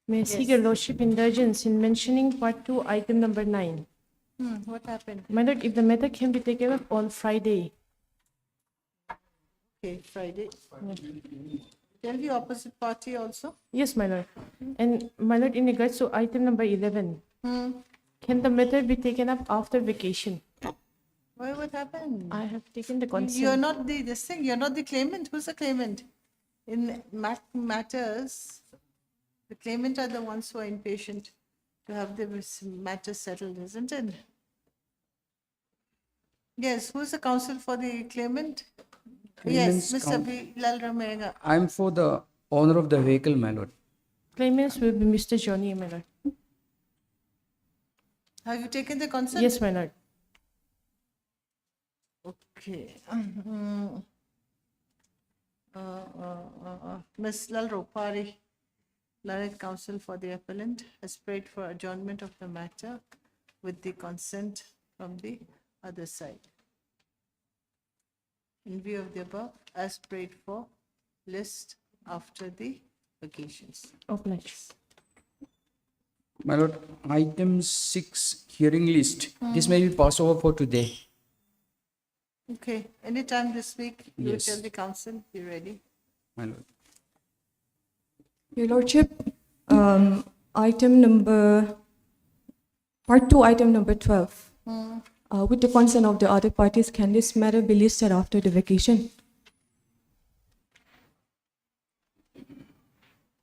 May I seek your lordship indulgence in mentioning part 2, item number 9. What happened? My lord, if the matter can be taken up on Friday. Okay, Friday. Tell the opposite party also. Yes, my lord. And my lord, in regards to item number 11, can the matter be taken up after vacation? Why, what happened? I have taken the You're consent. not this thing, you're not the claimant. Who's the claimant? In matters, the claimant are the ones who are impatient to have the matter settled, isn't it? Yes, who's the counsel for the claimant? Yes, Claimant's Mr. Bilal Ramayanga. I'm for the owner of the vehicle, my lord. Claimants will be Mr. Johnny, my lord. Have you taken the consent? Yes, my lord. Okay. Ms. Lalro Pari, learned counsel for the appellant, has prayed for adjournment of the matter with the consent from the other side. In view of the above, as prayed for, list after the vacations. Obliged. My lord, item 6, hearing list. This may be passed over for today. Okay, anytime this week, you Yes. tell the council, be ready. My lord. Your Lordship, item number, part 2, item number 12. With the consent of the other parties, can this matter be listed after the vacation?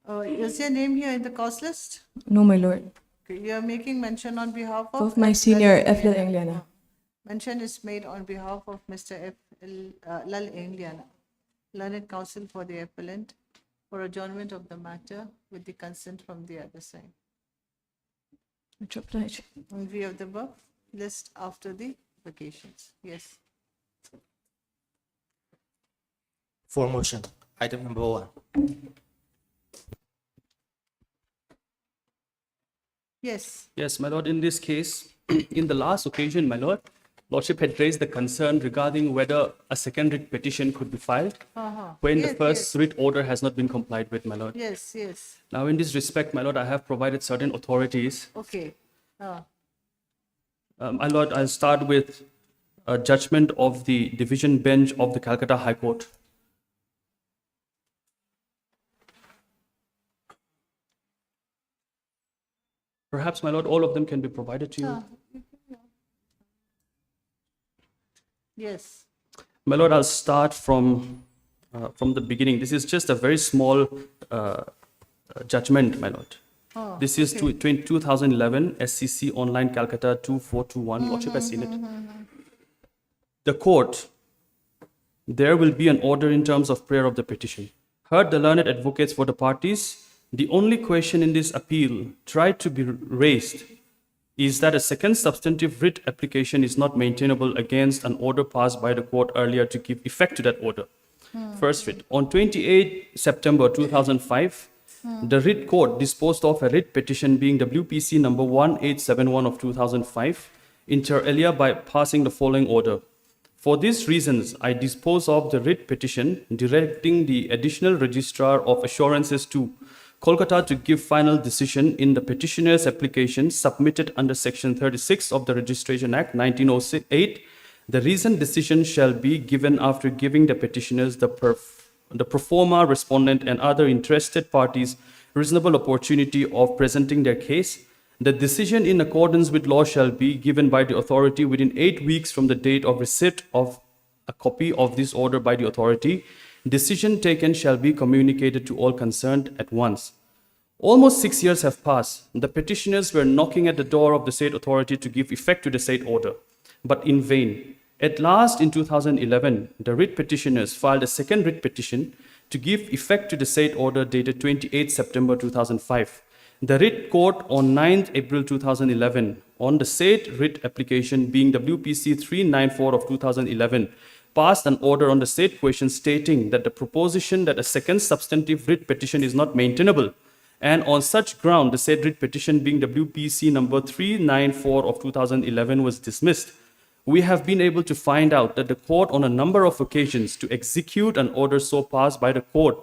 Is your name here in the cause list? No, my lord. Okay, you are making mention on behalf of? Of my senior, F. Angliana. Mention is made on behalf of Mr. F. Lal Angliana, learned counsel for the appellant, for adjournment of the matter with the consent from the other side. Much obliged. In view of the above, list after the vacations. Yes. For motion, item number 1. Yes. Yes, my lord, in this case, in the last occasion, my lord, lordship had raised the concern regarding whether a second writ petition could be filed when the Yes, first writ order has not been complied with, my lord. Yes, yes. Now, in this respect, my lord, I have provided certain authorities. Okay. My lord, I'll start with a judgment of the division bench of the Calcutta High Court. Perhaps, my lord, all of them can be provided to you. Yes. My lord, I'll start from the beginning. This is just a very small judgment, my lord. This is 2011 SCC Online Calcutta 2421. Lordship has seen it. The court, there will be an order in terms of prayer of the petition. Heard the learned advocates for the parties. The only question in this appeal tried to be raised is that a second substantive writ application is not maintainable against an order passed by the court earlier to give effect to that order. First writ. On 28 September 2005, the writ court disposed of a writ petition being WPC number 1871 of 2005, inter alia by passing the following order. For these reasons, I dispose of the writ petition directing the additional registrar of assurances to Kolkata to give final decision in the petitioner's application submitted under Section 36 of the Registration Act 1908. The reasoned decision shall be given after giving the petitioners, the pro forma respondent and other interested parties reasonable opportunity of presenting their case. The decision in accordance with law shall be given by the authority within 8 weeks from the date of receipt of a copy of this order by the authority. Decision taken shall be communicated to all concerned at once. Almost 6 years have passed. The petitioners were knocking at the door of the state authority to give effect to the state order, but in vain. At last, in 2011, the writ petitioners filed a second writ petition to give effect to the state order dated 28 September 2005. The writ court on 9th April 2011 on the said writ application being WPC 394 of 2011 passed an order on the said question stating that the proposition that a second substantive writ petition is not maintainable, and on such ground the said writ petition being WPC number 394 of 2011 was dismissed. We have been able to find out that the court on a number of occasions to execute an order so passed by the court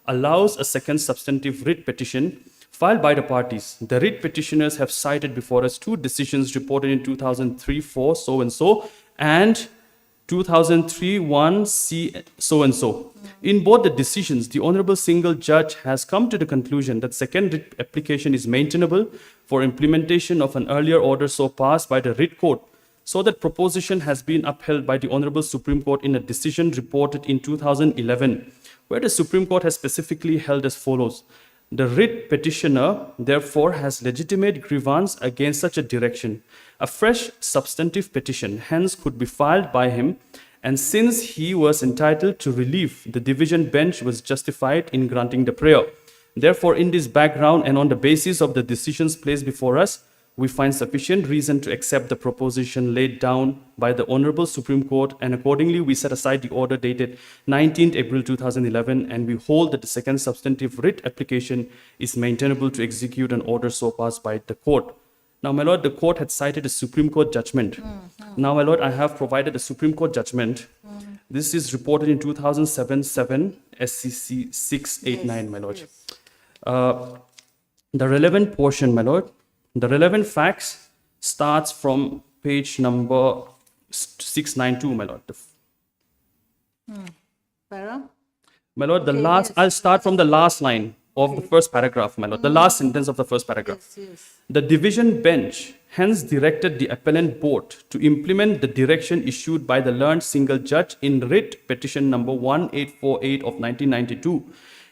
allows a second substantive writ petition filed by the parties. The writ petitioners have cited before us two decisions reported in 2003-4 so and so and 2003-1 C so and so. In both the decisions, the Honorable Single Judge has come to the conclusion that second writ application is maintainable for implementation of an earlier order so passed by the writ court. So that proposition has been upheld by the Honorable Supreme Court in a decision reported in 2011, where the Supreme Court has specifically held as follows. The writ petitioner, therefore, has legitimate grievance against such a direction. A fresh substantive petition, hence, could be filed by him, and since he was entitled to relief, the division bench was justified in granting the prayer. Therefore, in this background and on the basis of the decisions placed before us, we find sufficient reason to accept the proposition laid down by the Honorable Supreme Court, and accordingly we set aside the order dated 19th April 2011, and we hold that the second substantive writ application is maintainable to execute an order so passed by the court. Now, my lord, the court had cited a Supreme Court judgment. Now, my lord, I have provided a Supreme Court judgment. This is reported in 2007-7 SCC 689, my lord. The relevant portion, my lord, the relevant facts starts from page number 692, my lord. Para? My lord, the Okay, last, yes. I'll start from the last line of the first paragraph, my lord, the last sentence of the first paragraph. Yes, yes. The division bench hence directed the appellant board to implement the direction issued by the learned single judge in writ petition number 1848 of 1992,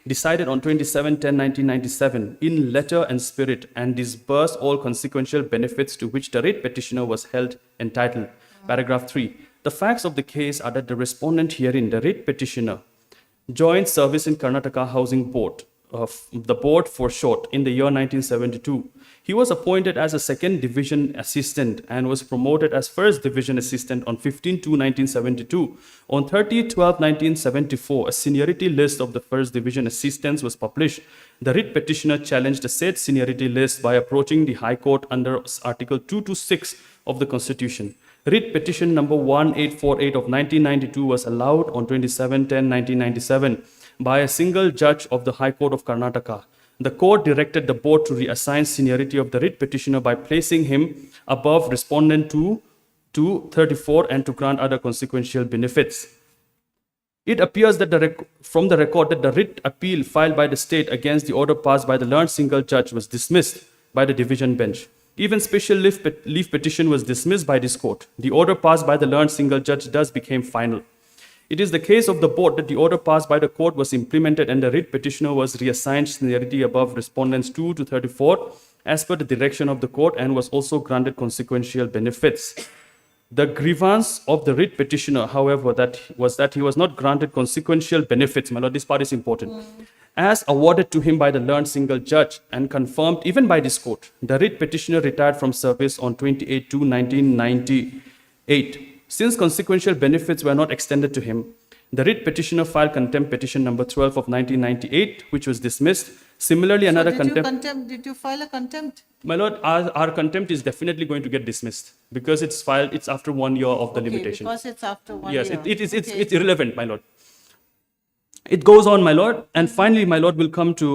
decided on 27/10/1997 in letter and spirit, and disbursed all consequential benefits to which the writ petitioner was held entitled. Paragraph 3. The facts of the case are that the respondent herein, the writ petitioner, joined service in Karnataka Housing Board, the board for short, in the year 1972. He was appointed as a second division assistant and was promoted as first division assistant on 15/2/1972. On 30/12/1974, a seniority list of the first division assistants was published. The writ petitioner challenged the said seniority list by approaching the High Court under Article 226 of the Constitution. Writ petition number 1848 of 1992 was allowed on 27/10/1997 by a single judge of the High Court of Karnataka. The court directed the board to reassign seniority of the writ petitioner by placing him above respondent 2 and to grant other consequential benefits. It appears that from the record that the writ appeal filed by the state against the order passed by the learned single judge was dismissed by the division bench. Even special leave petition was dismissed by this court. The order passed by the learned single judge thus became final. It is the case of the board that the order passed by the court was implemented and the writ petitioner was reassigned seniority above respondents 2 to 34 as per the direction of the court and was also granted consequential benefits. The grievance of the writ petitioner, however, that he was not granted consequential benefits. My lord, this part is important. As awarded to him by the learned single judge and confirmed even by this court, the writ petitioner retired from service on 28/2/1998. Since consequential benefits were not extended to him, the writ petitioner filed contempt petition number 12 of 1998, which was dismissed. Similarly, another Did you file a contempt? My lord, our contempt is definitely going to get dismissed because it's after 1 year of the limitation. Because it's after 1 Yes, year. it's irrelevant, my lord. It goes on, my lord, and finally, my lord, will come to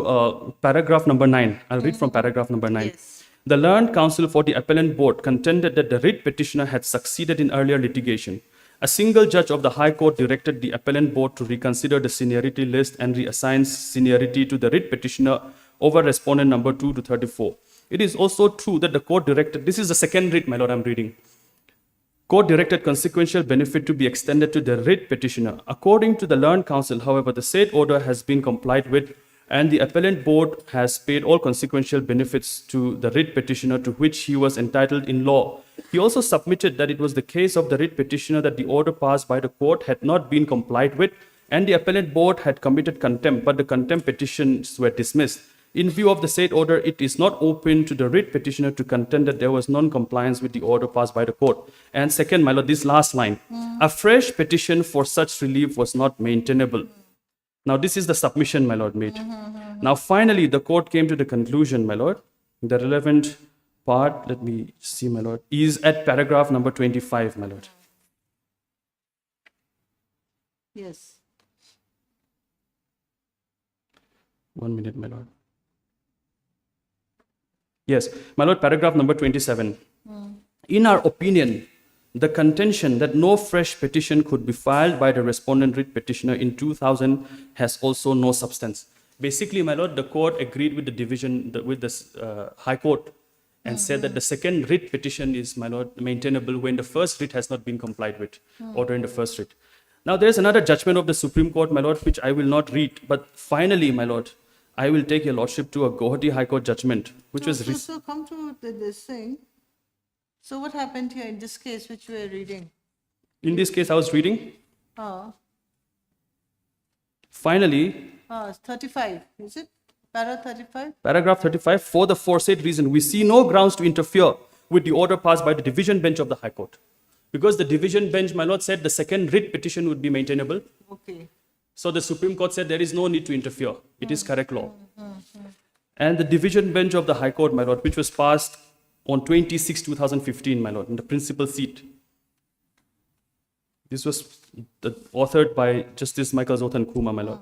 paragraph number 9. I'll read from paragraph number 9. Yes. The learned counsel for the appellant board contended that the writ petitioner had succeeded in earlier litigation. A single judge of the High Court directed the appellant board to reconsider the seniority list and reassign seniority to the writ petitioner over respondent number 2 to 34. It is also true that the court directed, this is the second writ, my lord, I'm reading. Court directed consequential benefit to be extended to the writ petitioner. According to the learned counsel, however, the said order has been complied with and the appellant board has paid all consequential benefits to the writ petitioner to which he was entitled in law. He also submitted that it was the case of the writ petitioner that the order passed by the court had not been complied with and the appellant board had committed contempt, but the contempt petitions were dismissed. In view of the said order, it is not open to the writ petitioner to contend that there was non-compliance with the order passed by the court. And second, my lord, this last line, a fresh petition for such relief was not maintainable. Now, this is the submission, my lord, made. Now, finally, the court came to the conclusion, my lord. The relevant part, let me see, my lord, is at paragraph number 25, my lord. Yes. 1 minute, my lord. Yes, my lord, paragraph number 27. In our opinion, the contention that no fresh petition could be filed by the respondent writ petitioner in 2000 has also no substance. Basically, my lord, the court agreed with the division, with the High Court, and said that the second writ petition is, my lord, maintainable when the first writ has not been complied with, order in the first writ. Now, there is another judgment of the Supreme Court, my lord, which I will not read, but finally, my lord, I will take your lordship to a Guwahati High Court judgment, which was So come to this thing. So what happened here in this case which we are reading? in this case I was reading. Ah, Finally, 35, is it? Para 35? paragraph 35, for the foresaid reason, we see no grounds to interfere with the order passed by the division bench of the High Court. Because the division bench, my lord, said the second writ petition would be maintainable. Okay. So the Supreme Court said there is no need to interfere. It is correct law. And the division bench of the High Court, my lord, which was passed on 26, 2015, my lord, in the principal seat. This was authored by Justice Michael Zothan Kuma, my lord.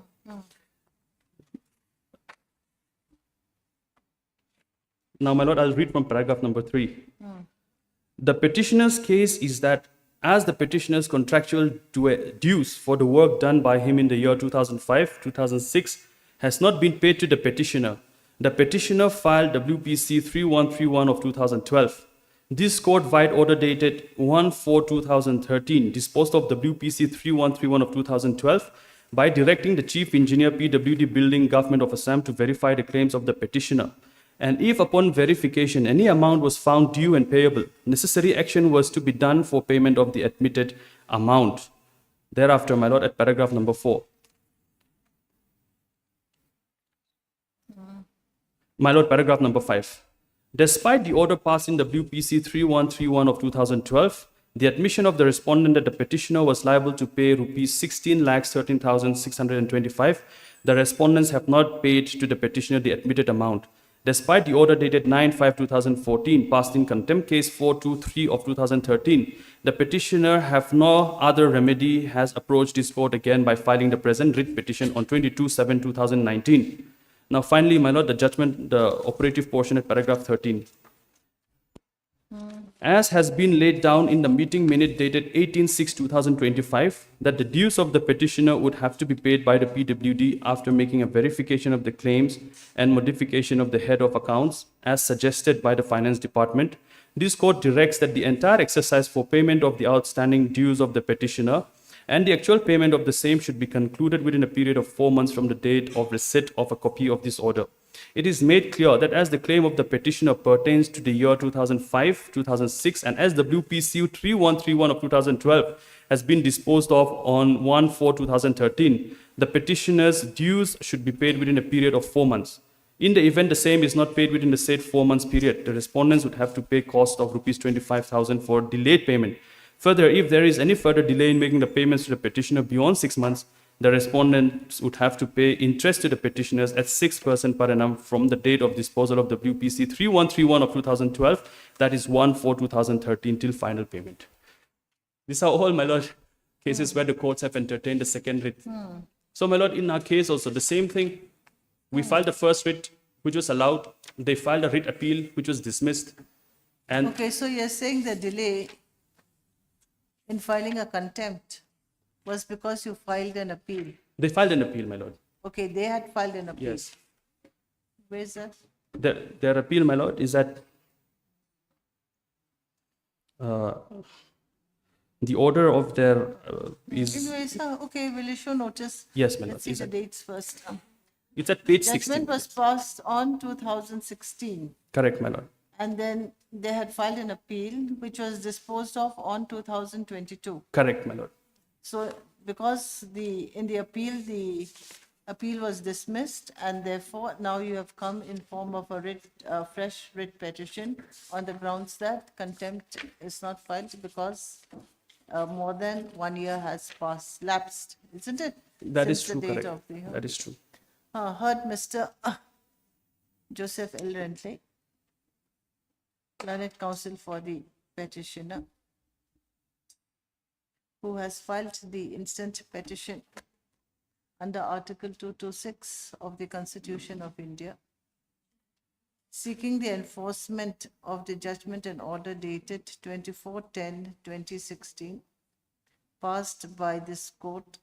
Now, my lord, I'll read from paragraph number 3. The petitioner's case is that as the petitioner's contractual dues for the work done by him in the year 2005-2006 has not been paid to the petitioner filed WPC 3131 of 2012. This court-wide order dated 1/4/2013 disposed of WPC 3131 of 2012 by directing the Chief Engineer PWD Building Government of Assam to verify the claims of the petitioner. And if upon verification any amount was found due and payable, necessary action was to be done for payment of the admitted amount. Thereafter, my lord, at paragraph number 4. My lord, paragraph number 5. Despite the order passed in WPC 3131 of 2012, the admission of the respondent that the petitioner was liable to pay rupees 16,13,625, the respondents have not paid to the petitioner the admitted amount. Despite the order dated 9/5/2014 passed in contempt case 423 of 2013, the petitioner have no other remedy has approached this court again by filing the present writ petition on 22/7/2019. Now finally, my lord, the judgment, the operative portion at paragraph 13. As has been laid down in the meeting minute dated 18/6/2025, that the dues of the petitioner would have to be paid by the PWD after making a verification of the claims and modification of the head of accounts, as suggested by the Finance Department, this court directs that the entire exercise for payment of the outstanding dues of the petitioner and the actual payment of the same should be concluded within a period of 4 months from the date of receipt of a copy of this order. It is made clear that as the claim of the petitioner pertains to the year 2005, 2006, and as WPC 3131 of 2012 has been disposed of on 1/4/2013, the petitioner's dues should be paid within a period of 4 months. In the event the same is not paid within the said 4 months period, the respondents would have to pay cost of rupees 25,000 for delayed payment. Further, if there is any further delay in making the payments to the petitioner beyond 6 months, the respondents would have to pay interest to the petitioners at 6% per annum from the date of disposal of WPC 3131 of 2012, that is 1/4/2013, till final payment. These are all, my lord, cases where the courts have entertained the second writ. So, my lord, in our case also, the same thing. We filed the first writ, which was allowed. They filed a writ appeal, which was dismissed. And Okay, so you're saying the delay in filing a contempt was because you filed an appeal. they filed an appeal, my lord. Okay, they had filed an appeal. Yes. Where's that? Their appeal, my lord, is that the order of their is, Anyways, okay, we'll issue notice. yes, my lord. Let's see Is the at- dates first. It's at page Judgment 16. was passed on 2016, Correct, my lord. and then they had filed an appeal, which was disposed of on 2022. Correct, my lord. So because in the appeal was dismissed, and therefore now you have come in form of a fresh writ petition on the grounds that contempt is not filed because more than 1 year has lapsed, isn't it? That is Since the true, date correct. of the hearing. That is true. Heard Mr. Joseph L. Rentley, learned counsel for the petitioner, who has filed the instant petition under Article 226 of the Constitution of India, seeking the enforcement of the judgment and order dated 24/10/2016, passed by this court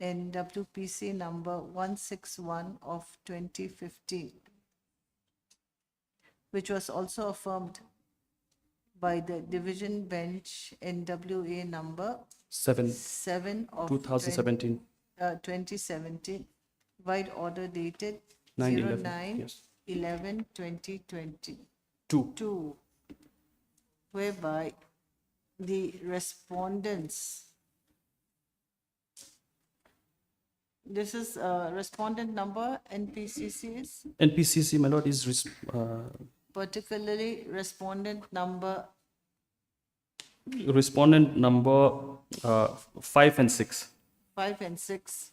in WPC number 161 of 2015, which was also affirmed by the division bench in WA number 7, 7 of 2017. 2017, wide order dated 9/11, 09 yes. 11 2020. 2. 2, whereby the respondents, this is respondent number NPCCs, NPCC, my lord, is particularly respondent number respondent number 5 and 6. 5 and 6,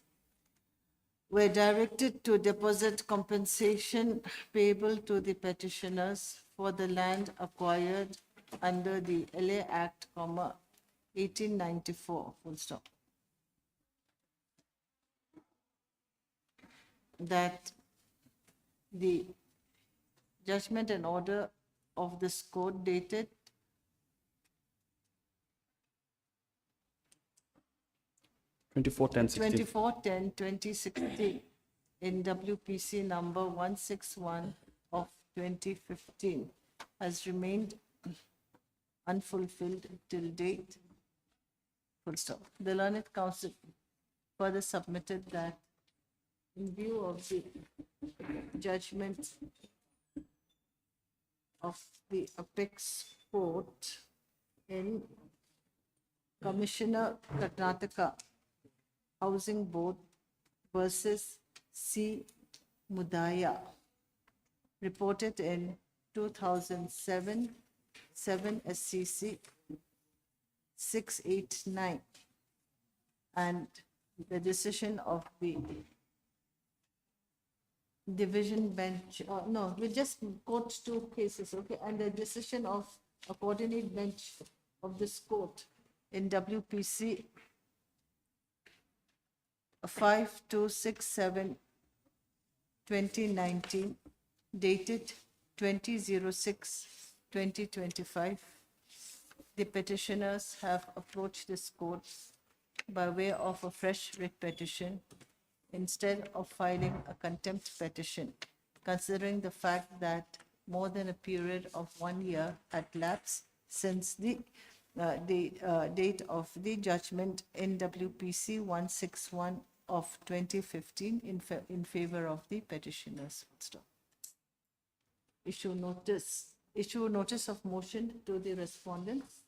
were directed to deposit compensation payable to the petitioners for the land acquired under the LA Act, 1894, full stop. That the judgment and order of this court dated 24/10/16. in WPC number 161 of 2015 has remained unfulfilled till date. Full stop. The learned counsel further submitted that in view of the judgment of the Apex Court in Commissioner Karnataka Housing Board versus C. Mudaya, reported in 2007, 7 SCC 689, and the decision of the division bench, no, we just quote 2 cases, okay, and the decision of a coordinate bench of this court in WPC 5267 2019, dated 20/06/2025. The petitioners have approached this court by way of a fresh writ petition instead of filing a contempt petition, considering the fact that more than a period of 1 year had lapsed since the date of the judgment in WPC 161 of 2015 in favor of the petitioners. Stop. Issue notice of motion to the respondents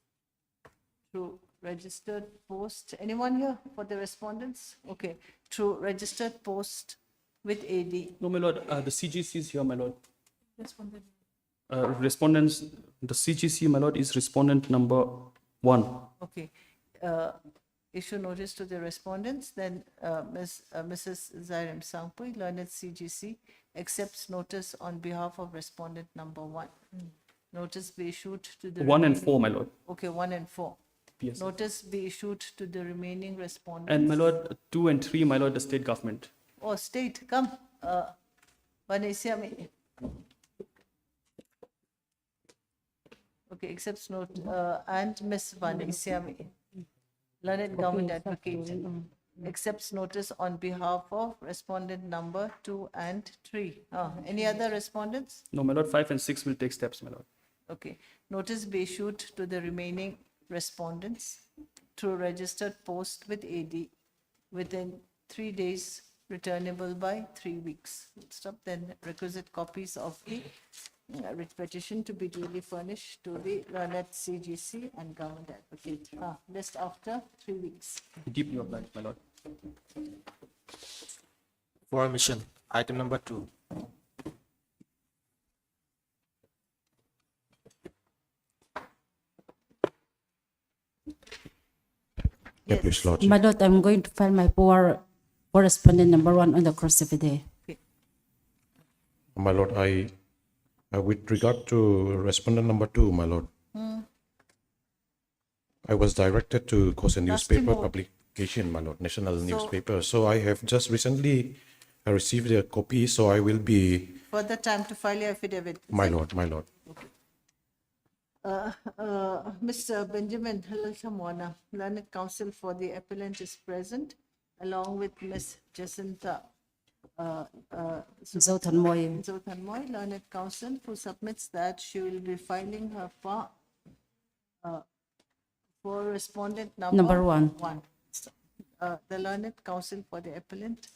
through registered post. Anyone here for the respondents? Okay, through registered post with AD. No, my lord, the CGC is here, my lord. Respondents, the CGC, my lord, is respondent number 1. Okay. Issue notice to the respondents, then Mrs. Zairem Sangpui, learned CGC, accepts notice on behalf of respondent number 1. Notice be issued to the 1 and remaining- 4, my lord. Okay, 1 and 4. Yes. Notice be issued to the remaining respondents. And my lord, 2 and 3, my lord, the state government. Oh, state, come. Vanessiami. Okay, accepts note, and Miss Vanessiami, learned government advocate, accepts notice on behalf of respondent number 2 and 3. Any other respondents? No, my lord, 5 and 6 will take steps, my lord. Okay. Notice be issued to the remaining respondents through registered post with AD within 3 days, returnable by 3 weeks. Stop. Then requisite copies of the writ petition to be duly furnished to the learned CGC and government advocate. List after 3 weeks. Deeply obliged, my lord. For omission, item number 2. Yes, Your Lordship. My lord, I'm going to file my correspondent number 1 on the cross day. My Lord, with regard to respondent number 2, my Lord, I was directed to cause a newspaper more. publication, my Lord, national newspaper. So I have just recently received a copy, so I will be, Further time to file your affidavit. my lord, my lord. Mr. Benjamin Halalsamwana, learned counsel for the appellant is present, along with Ms. Jacinta Zothanmoy. Zothanmoy, learned counsel, who submits that she will be filing her for respondent Number one. The learned counsel for the appellant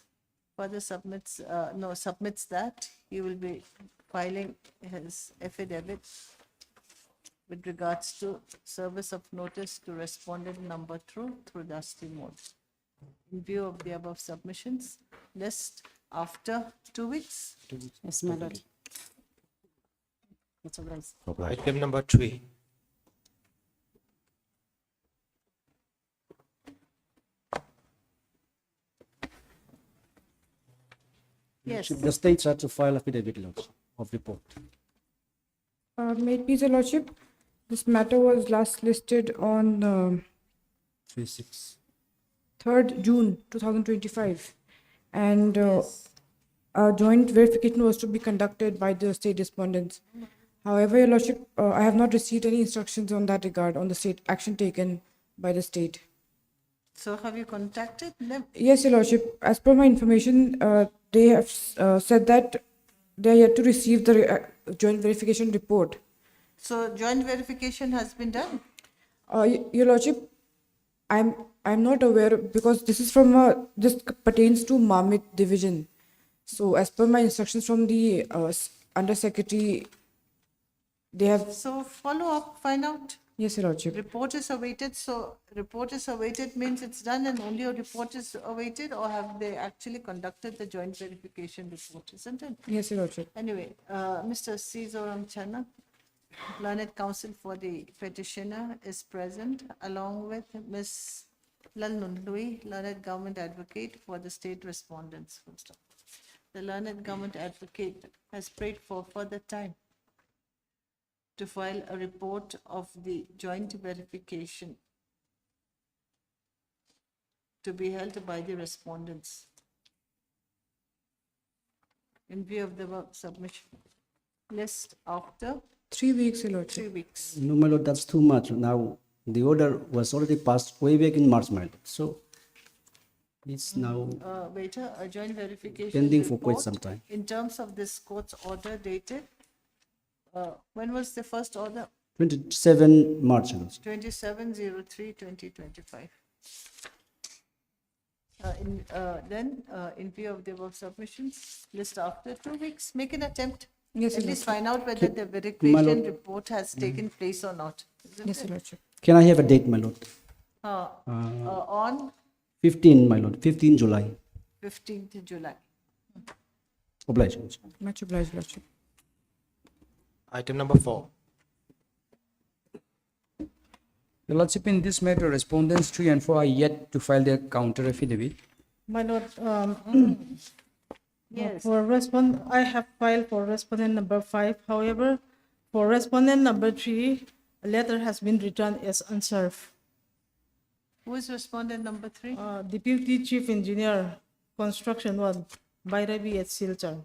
further submits that he will be filing his affidavit with regards to service of notice to respondent number two through dusty mode. In view of the above submissions, list after 2 weeks. Yes, my lord. That's all right. Obliged. Item number 3. Yes, The states had to file affidavit lots of report. May it please your lordship, this matter was last listed on 3-6. 3rd June 2025, and a joint verification was to be conducted by the state respondents. However, your lordship, I have not received any instructions on that regard, on the state action taken by the state. so have you contacted them? Yes, your lordship, as per my information, they have said that they are yet to receive the joint verification report. So joint verification has been done? Your lordship, I'm not aware, because this is from this pertains to Mamit division. So as per my instructions from the under secretary, they have. So follow up, find out. Yes, your lordship. Report is awaited, so report is awaited means it's done and only a report is awaited, or have they actually conducted the joint verification report, isn't it? Yes, your lordship. Anyway, Mr. C. Zoram Channa, learned counsel for the petitioner, is present, along with Ms. Lal Nundui, learned government advocate for the state respondents. Full stop. The learned government advocate has prayed for further time to file a report of the joint verification to be held by the respondents. In view of the above submission, list after 3 weeks, your 3 lordship. weeks. No, my lord, that's too much. Now, the order was already passed way back in March, my lord. So, it's now Waiter, a joint verification pending for quite report some time. in terms of this court's order dated, when was the first order? 27 March, my lord. 27/03/2025. In view of the above submissions, list after 2 weeks, make an attempt. Yes, At your least lordship. find out whether the my verification lord. report has taken place or not. Isn't Yes, it? your lordship. Can I have a date, my lord? On 15, my lord, 15 July. 15th July. Obliged. my lord. Much obliged, your lordship. Item number 4. Your lordship, in this matter, respondents 3 and 4 are yet to file their counter affidavit. My lord, Yes. I have filed for respondent number 5. However, for respondent number 3, a letter has been returned as unserved. Who is respondent number 3? Deputy Chief Engineer, Construction 1, Bhairavi at Silchar.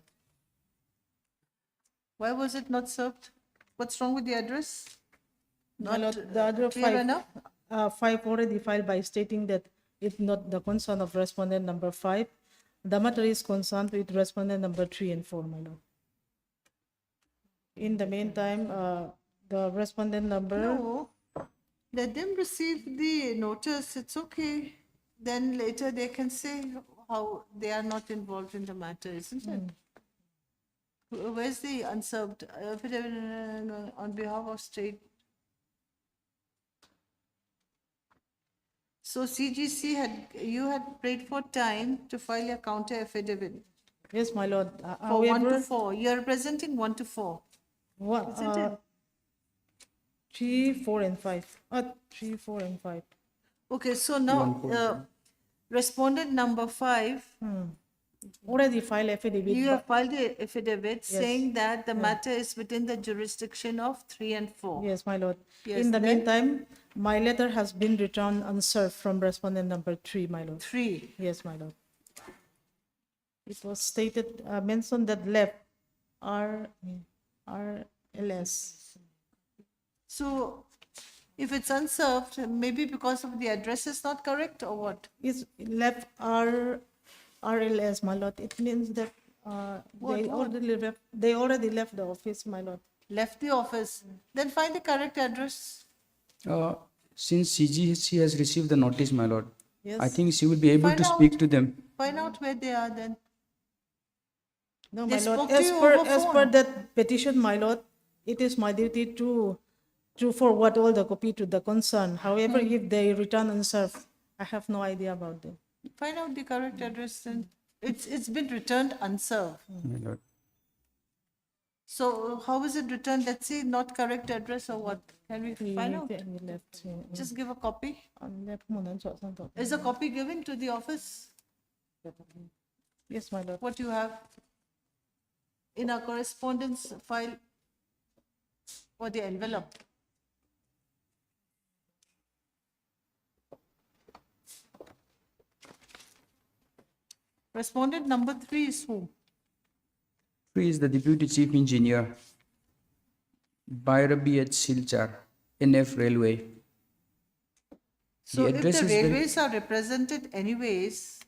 Why was it not served? What's wrong with the address? My Not lord, the other clear 5, enough? 5 already filed by stating that it's not the concern of respondent number 5. The matter is concerned with respondent number 3 and 4, my lord. In the meantime, the respondent number, No. Let them receive the notice, it's okay. Then later they can say how they are not involved in the matter, isn't it? Where's the unserved affidavit on behalf of state? So CGC you had prayed for time to file your counter affidavit yes, my lord. for 1 to However, 4. You're representing 1 to 4. One, Isn't it? 3, 4, and 5. 3, 4, and 5. Okay, so now respondent number 5, Already filed affidavit. you have filed the affidavit Yes. saying that the matter is within the jurisdiction of 3 and 4. Yes, my lord. Yes, In the then- meantime, my letter has been returned unserved from respondent number 3, my lord. 3. Yes, my lord. it was stated, mentioned that left, RLS. So if it's unserved, maybe because of the address is not correct or what? It's left RLS, my lord. It means that they already left the office, my lord. Left the office, then find the correct address. Since CGC has received the notice, my lord, I Yes. think she will be able Find to out. speak to them. Find out where they are then. No, They my lord, spoke to as you per, over as per phone. that petition, my lord, it is my duty to forward all the copy to the concern. However, if they return unserved, I have no idea about them. Find out the correct address then. It's been returned unserved. My lord. So how is it returned? Let's see, not correct address or what? Can we find out? We left. Just give a copy. Left mo nan chọn sang to. Is a copy given to the office? Yes, my lord. What you have in our correspondence file or the envelope? Respondent number 3 is who? Three is the Deputy Chief Engineer, Bhairabi at Silchar, NF Railway. So if address the is very- railways are represented anyways,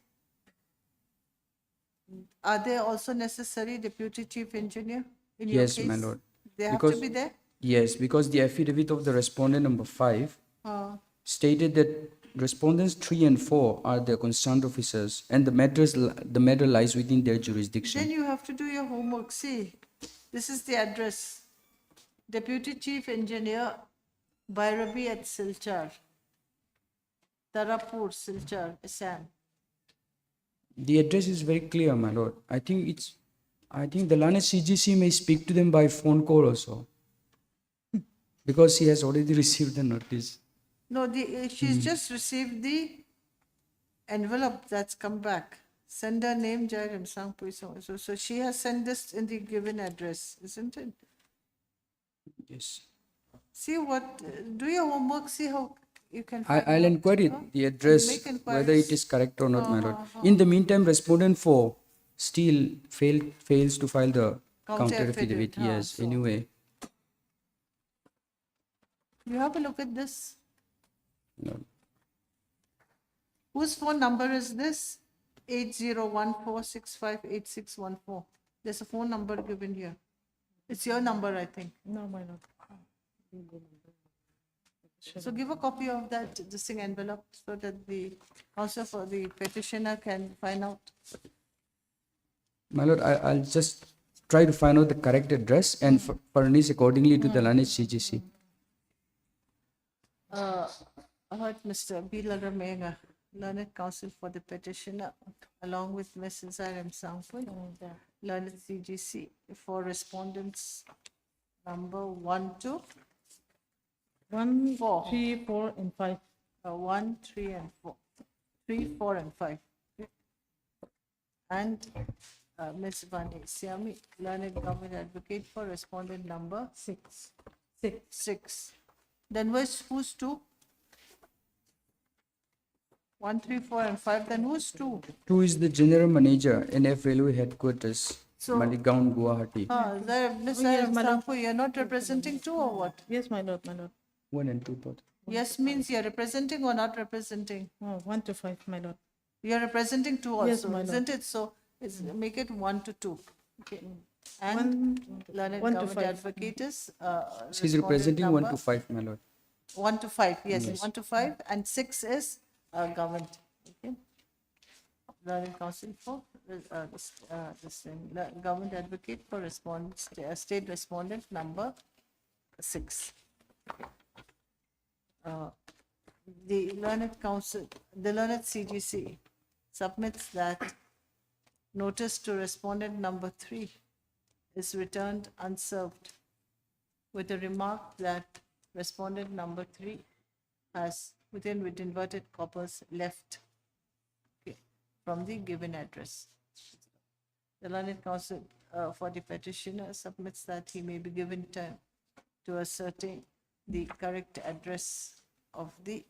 are they also necessary deputy chief engineer in your Yes, case? my lord. They have to Because- be there? Yes, because the affidavit of the respondent number 5 Uh, stated that respondents 3 and 4 are the concerned officers and the matter lies within their jurisdiction. Then you have to do your homework. See, this is the address. Deputy Chief Engineer Bhairabi at Silchar, Tarapur, Silchar, Assam. The address is very clear, my lord. I think the Lanet CGC may speak to them by phone call also. Because she has already received the notice. No, she's just received the envelope that's come back. Sender name Jairam Sangpui. So she has sent this in the given address, isn't it? Yes. See do your homework, see how you can I'll find out, inquire huh? the address, Make whether inquiries. it is correct or not, my lord. In the meantime, respondent 4 still fails to file the Counter counter affidavit, affidavit. huh, Yes, so- anyway. You have a look at this. No. Whose phone number is this? 8014658614. There's a phone number given here. It's your number, I think. No, my lord. So give a copy of that distinct envelope so that the counsel for the petitioner can find out. My lord, I'll just try to find out the correct address and furnish accordingly to the Lanet CGC. I heard Mr. B. Ramenga, learned counsel for the petitioner, along with Mrs. R.M. Sangpui, learned CGC for respondents number 1, 2, 1, Four. 3, 4, and 5. 1, 3, and 4. 3, 4, and 5. Okay. And Ms. Vani Siami, learned government advocate for respondent number 6. 6. Then who's 2? 1, 3, 4, and 5. Then who's 2? 2 is the General Manager, NF Railway Headquarters, So- Maligaon, Guwahati. Ms. Oh, yes, R.M. madam. Sangpui, you're not representing 2 or what? Yes, my lord, my lord. 1 and 2 both. Yes means you're representing or not representing? Oh, 1 to 5, my lord. You're representing 2 Yes, also, my lord. isn't it? So make it 1 to 2. Okay. And One- learned 1 to government 5. advocate is. She's respondent representing 1 to number 5, my lord. 1 to 5, yes, 1 to 5, and 6 is government. Okay. Learning council for government advocate for state respondent number 6. The learned council, the learned CGC submits that notice to respondent number 3 is returned unserved with the remark that respondent number 3 has, within with inverted commas, left from the given address. The learned counsel for the petitioner submits that he may be given time to ascertain the correct address of the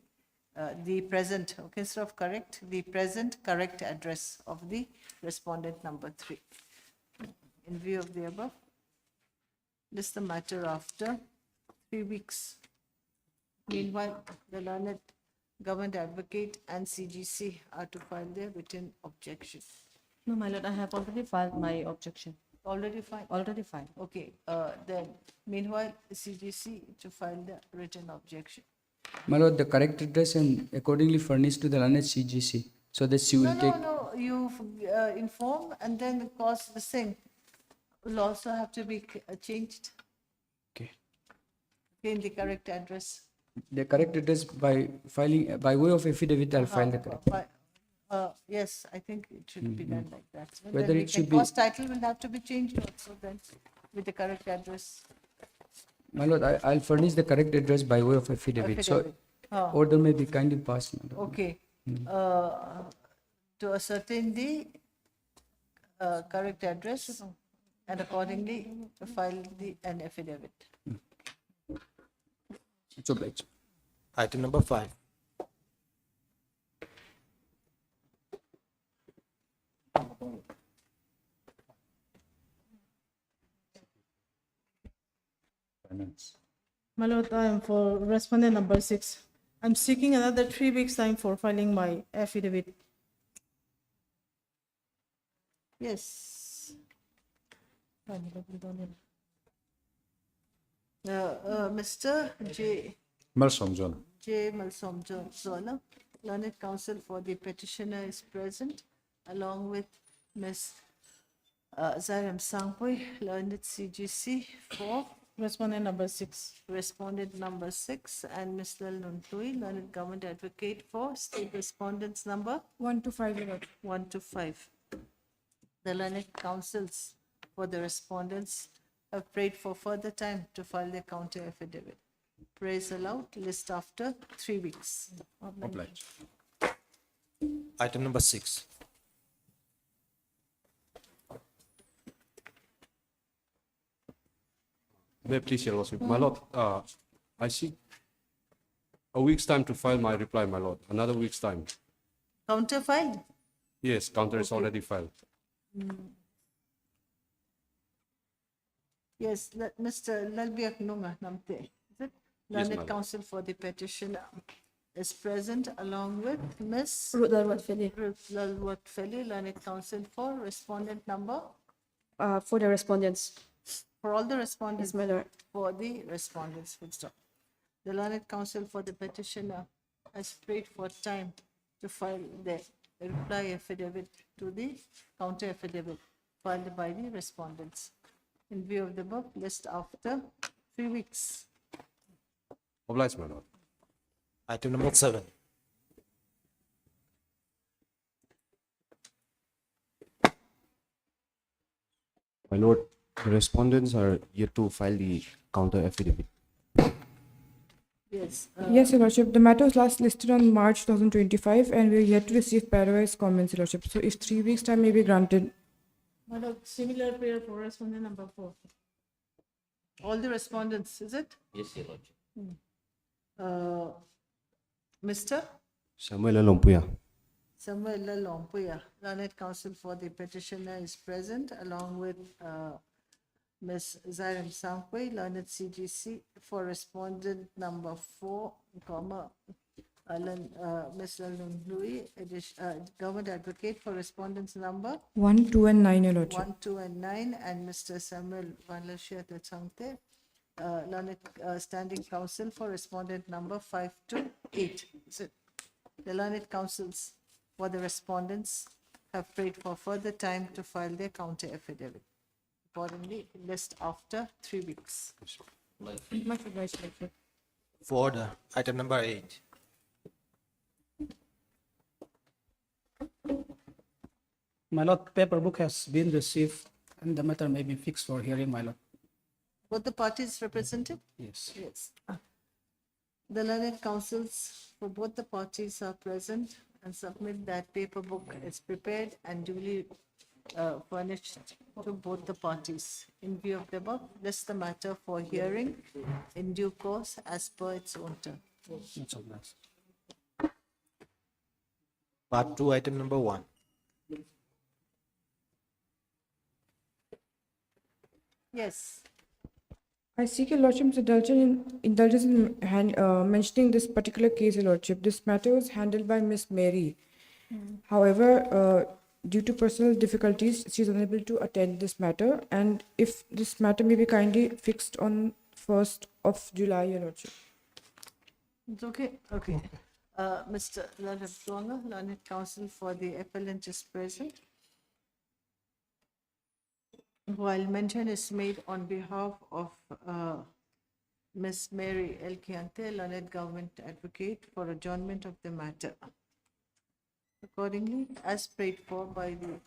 the present, okay, instead of correct, the present correct address of the respondent number 3. In view of the above, list the matter after 3 weeks. Meanwhile, the learned government advocate and CGC are to file their written objection. No, my lord, I have already filed my objection. Already filed? Already filed. Okay, then meanwhile, the CGC to file the written objection. My lord, the correct address and accordingly furnished to the learned CGC so that she will take. No, you inform and then of course the thing will also have to be changed Okay. in the correct address. The correct address by filing, by way of affidavit, I'll file the correct. Yes, I think it should be done like that. And Whether then it should the be- course title will have to be changed also then with the correct address. My lord, I'll furnish the correct address by way of affidavit. So Affidavit. order may be kindly passed, my lord. Okay. To ascertain the correct address and accordingly to file an affidavit. It's obliged. Item number 5. Finance. My lord, I am for respondent number 6. I'm seeking another 3 weeks time for filing my affidavit. Yes. Mr. Malsom John. J. Malsom Zola, learned counsel for the petitioner is present, along with Ms. Zaram Sangpui, learned CGC for Respondent number 6. respondent number 6, and Ms. Lal Nuntui, learned government advocate for state respondents number 1 to 5, Your Lord. 1 to 5. The learned counsels for the respondents have prayed for further time to file their counter affidavit. Praise allowed, list after 3 weeks. Obliged. Item number 6. May I please, Your Lordship. My lord, I seek a week's time to file my reply, my lord. Another week's time. Counter filed? Yes, counter is already filed. Yes, Mr. Lalbiak Nunga Namte, is it? Yes, Learned madam. counsel for the petitioner is present along with Ms. Ruth Lalwat Feli. Ruth Lalwat Feli, learned counsel for respondent number, For the respondents, for all the respondents. yes, my lord. For the respondents, full stop. The learned counsel for the petitioner has prayed for time to file the reply affidavit to the counter affidavit filed by the respondents. In view of the above, list after 3 weeks. Obliged, my lord. Item number 7. My lord, the respondents are yet to file the counter affidavit. Yes. Yes, Your Lordship. The matter was last listed on March 2025, and we are yet to receive pairwise comments, Your Lordship. So if 3 weeks time may be granted. My lord, similar prayer for respondent number 4. All the respondents, is it? Yes, Your Lordship. Mr. Samuel Lompuya. Samuel Lompuya, learned counsel for the petitioner is present along with Ms. Zaram Sangpui, learned CGC for respondent number 4, comma, Ms. Lalun Louis, government advocate for respondents number 1, 2, and 9, Your Lordship. 1, 2, and 9, and Mr. Samuel Vanlashia Changte, learned standing counsel for respondent number 5 to 8. So the learned counsels for the respondents have prayed for further time to file their counter affidavit. Accordingly, list after 3 weeks. Much obliged, Your Lordship. For order. Item number 8. My lord, paper book has been received and the matter may be fixed for hearing, my lord. Both the parties represented? Yes. Yes. The learned counsels for both the parties are present and submit that paper book is prepared and duly furnished to both the parties. In view of the above, list the matter for hearing in due course as per its own term. It's obliged. Part 2, item number 1. Yes. I seek your lordship's indulgence in mentioning this particular case, your lordship. This matter was handled by Miss Mary. However, due to personal difficulties, she is unable to attend this matter. And if this matter may be kindly fixed on 1st of July, your lordship. It's okay? Okay. Mr. Leonard Tuanga, learned counsel for the appellant is present. While mention is made on behalf of Miss Mary L. Kiante, learned government advocate for adjournment of the matter. Accordingly, as prayed for by the,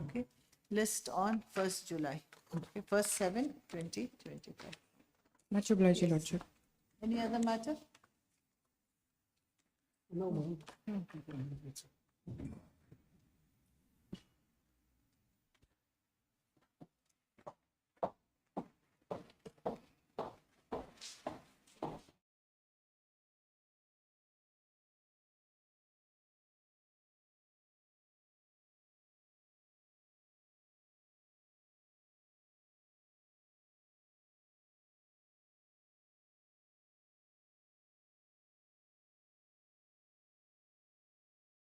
okay, list on 1st July, okay, 1st/7/2025. Much obliged, your lordship. Any other matter? No, ma'am.